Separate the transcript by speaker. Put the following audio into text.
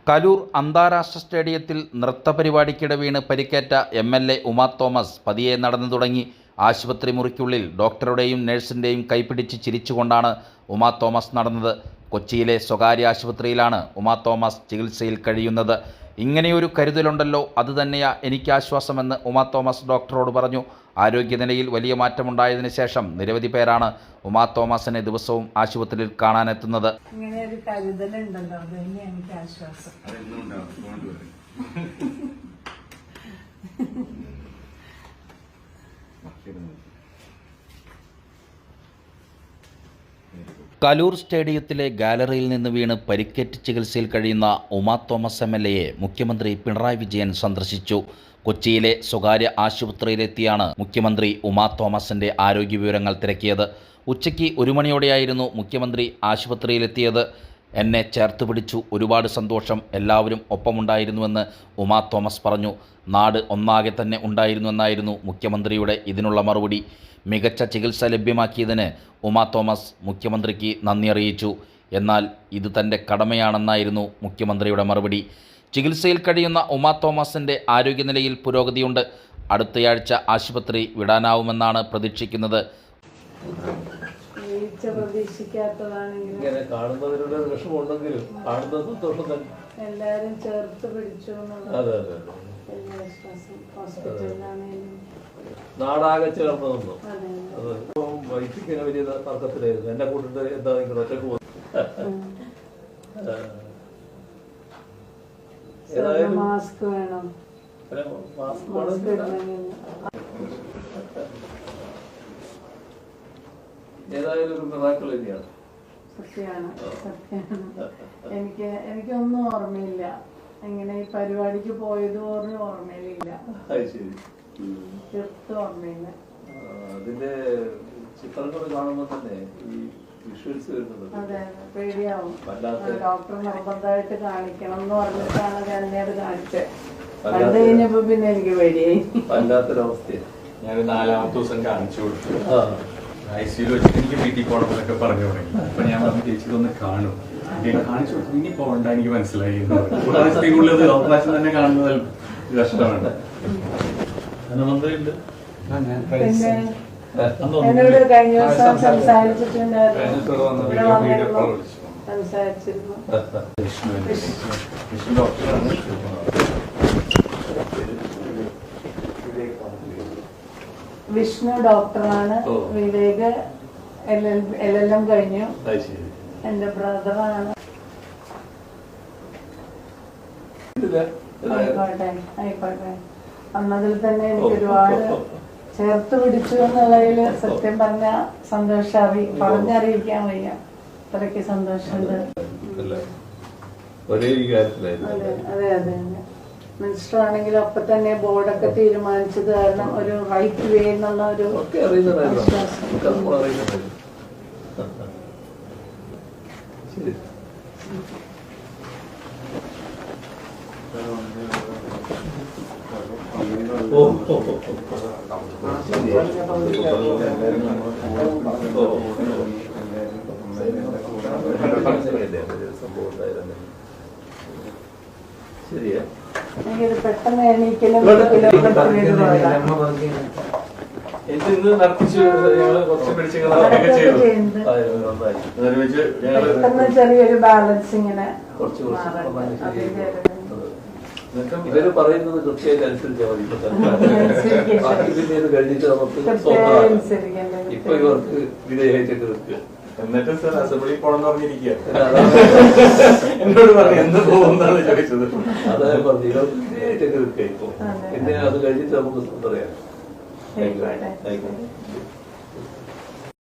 Speaker 1: കലൂർ അന്താരാഷ്ട്ര സ്റ്റേഡിയത്തിൽ നൃത്തപരിപാടിക്കിടെ വീണ് പരിക്കേറ്റ എം.എൽ.എ. ഉമാ തോമസ് പതിയെ നടന്നു തുടങ്ങി. ആശുപത്രി മുറിക്കുള്ളിൽ ഡോക്ടറുടെയും നഴ്സിൻ്റെയും കൈപിടിച്ച് ചിരിച്ചുകൊണ്ടാണ് ഉമാ തോമസ് നടന്നത്. കൊച്ചിയിലെ സ്വകാര്യ ആശുപത്രിയിലാണ് ഉമാ തോമസ് ചികിത്സയിൽ കഴിയുന്നത്. ഇങ്ങനെയൊരു കരുതലുണ്ടല്ലോ, അതുതന്നെയാ എനിക്ക് ആശ്വാസമെന്ന് ഉമാ തോമസ് ഡോക്ടറോട് പറഞ്ഞു. ആരോഗ്യനിലയിൽ വലിയ മാറ്റമുണ്ടായതിനു ശേഷം നിരവധി പേരാണ് ഉമാ തോമസിനെ ദിവസവും ആശുപത്രിയിൽ കാണാനെത്തുന്നത്.
Speaker 2: ഇങ്ങനെ ഒരു കരുതലുണ്ടല്ലോ, അതന്നെ എനിക്ക് ആശ്വാസം.
Speaker 1: കലൂർ സ്റ്റേഡിയത്തിലെ ഗാലറിയിൽ നിന്ന് വീണ് പരിക്കേറ്റ് ചികിത്സയിൽ കഴിയുന്ന ഉമാ തോമസ് എം.എൽ.എയെ മുഖ്യമന്ത്രി പിണറായി വിജയൻ സന്ദർശിച്ചു. കൊച്ചിയിലെ സ്വകാര്യ ആശുപത്രിയിലെത്തിയാണ് മുഖ്യമന്ത്രി ഉമാ തോമസിൻ്റെ ആരോഗ്യവിവരങ്ങൾ തിരക്കിയത്. ഉച്ചയ്ക്ക് 1 മണിയോടെയായിരുന്നു മുഖ്യമന്ത്രി ആശുപത്രിയിലെത്തിയത്. എന്നെ ചേർത്ത് പിടിച്ചു, ഒരുപാട് സന്തോഷം, എല്ലാവരും ഒപ്പമുണ്ടായിരുന്നുവെന്ന് ഉമാ തോമസ് പറഞ്ഞു. നാട് ഒന്നാകെ തന്നെ ഉണ്ടായിരുന്നുവെന്നായിരുന്നു മുഖ്യമന്ത്രിയുടെ ഇതിനുള്ള മറുപടി. മികച്ച ചികിത്സ ലഭ്യമാക്കിയതിന് ഉമാ തോമസ് മുഖ്യമന്ത്രിക്ക് നന്ദി അറിയിച്ചു. എന്നാൽ ഇത് തൻ്റെ കടമയാണെന്നായിരുന്നു മുഖ്യമന്ത്രിയുടെ മറുപടി. ചികിത്സയിൽ കഴിയുന്ന ഉമാ തോമസിൻ്റെ ആരോഗ്യനിലയിൽ പുരോഗതിയുണ്ട്. അടുത്തയാഴ്ച ആശുപത്രി വിടാനാവുമെന്നാണ് പ്രതീക്ഷിക്കുന്നത്.
Speaker 2: എല്ലാരും ചേർത്ത് പിടിച്ചു.
Speaker 3: നാടാകെ ചേർന്ന് നിന്നു. വൈദ്യുതിക്ക് വലിയ തർക്കത്തിലായിരുന്നു. എന്നെ കൂട്ടിട്ട് എന്താ നിങ്ങൾ ഒറ്റക്ക് പോകും.
Speaker 2: മാസ്ക് വേണം.
Speaker 3: ഏതായാലും ഒരു മിറാക്കിൾ തന്നെയാണ്.
Speaker 2: സത്യമാണ്. എനിക്കൊന്നും ഓർമ്മയില്ല. എങ്ങനെ ഈ പരിപാടിക്ക് പോയത് പോലും ഓർമ്മയിലില്ല. തീർത്തും ഓർമ്മയില്ല.
Speaker 3: അതിന്റെ ചിത്രങ്ങൾ കാണുമ്പോൾ തന്നെ ഈ വിഷ്വൽസ് വരുന്നത്
Speaker 2: അതെ, പേടിയാവും. ഡോക്ടർ നിർബന്ധമായിട്ട് കാണിക്കണം എന്ന് പറഞ്ഞിട്ടാണ് കല്യാണം കാണിച്ചത്. കണ്ടു കഴിഞ്ഞപ്പോ പിന്നെ എനിക്ക് പേടിയായി.
Speaker 3: വല്ലാത്തൊരവസ്ഥയാണ്.
Speaker 4: ഞാൻ 4ാമത്തെ ദിവസം കാണിച്ചു കൊടുത്തു. ICU വെച്ചിട്ട് എനിക്ക് വീട്ടിൽ പോകണം എന്നൊക്കെ പറഞ്ഞു തുടങ്ങി. അപ്പൊ ഞാൻ പറഞ്ഞു, ചേച്ചി ഒന്ന് കാണും. കാണിച്ചു കൊടുത്തു. ഇനി പോകണ്ട, എനിക്ക് മനസ്സിലായി. ഓപ്പറേഷൻ തന്നെ കാണുന്നത് കഷ്ടമാണ്.
Speaker 2: എന്നോട് കഴിഞ്ഞ ദിവസം സംസാരിച്ചിട്ടുണ്ടായിരുന്നു. വിഷ്ണു ഡോക്ടറാണ്. വിവേക് LLM കഴിഞ്ഞു. എന്റെ ബ്രദറാണ്. ആയിക്കോട്ടെ. അന്നതിൽ തന്നെ എനിക്ക് ഒരുപാട് ചേർത്ത് പിടിച്ചു എന്നുള്ളതിൽ സത്യം പറഞ്ഞ സന്തോഷം പറഞ്ഞറിയിക്കാൻ വയ്യ. അത്രയ്ക്ക് സന്തോഷമുണ്ട്. അതെ അതെ. മിനിസ്റ്റർ ആണെങ്കിലും അപ്പൊ തന്നെ ബോർഡൊക്കെ തീരുമാനിച്ചത് കാരണം ഒരു റൈറ്റ് വേ എന്നുള്ള ഒരു
Speaker 3: ശരിയാ.
Speaker 2: എനിക്കിത് പെട്ടെന്ന് എണീക്കലും ചെറിയൊരു ബാലൻസ് ഇങ്ങനെ
Speaker 3: ഇവര് പറയുന്നത് കൃത്യമായിട്ട് അനുസരിച്ചാൽ മതി. കഴിഞ്ഞിട്ട് നമുക്ക് ഇപ്പൊ ഇവർക്ക് വിധേയമായിട്ടൊക്കെ നിൽക്കുക.
Speaker 4: എന്നിട്ട് സർ അസംബ്ലി പോണെന്ന് പറഞ്ഞിരിക്കുക. എന്നോട് പറഞ്ഞു എന്ത് പോകുന്നാണ് ചോദിച്ചത്.
Speaker 3: അതായത് പറഞ്ഞു ഇവർക്ക് വിധേയമായിട്ടൊക്കെ നിൽക്കുക. ഇപ്പൊ പിന്നെ അത് കഴിഞ്ഞിട്ട് നമുക്ക് പറയാം.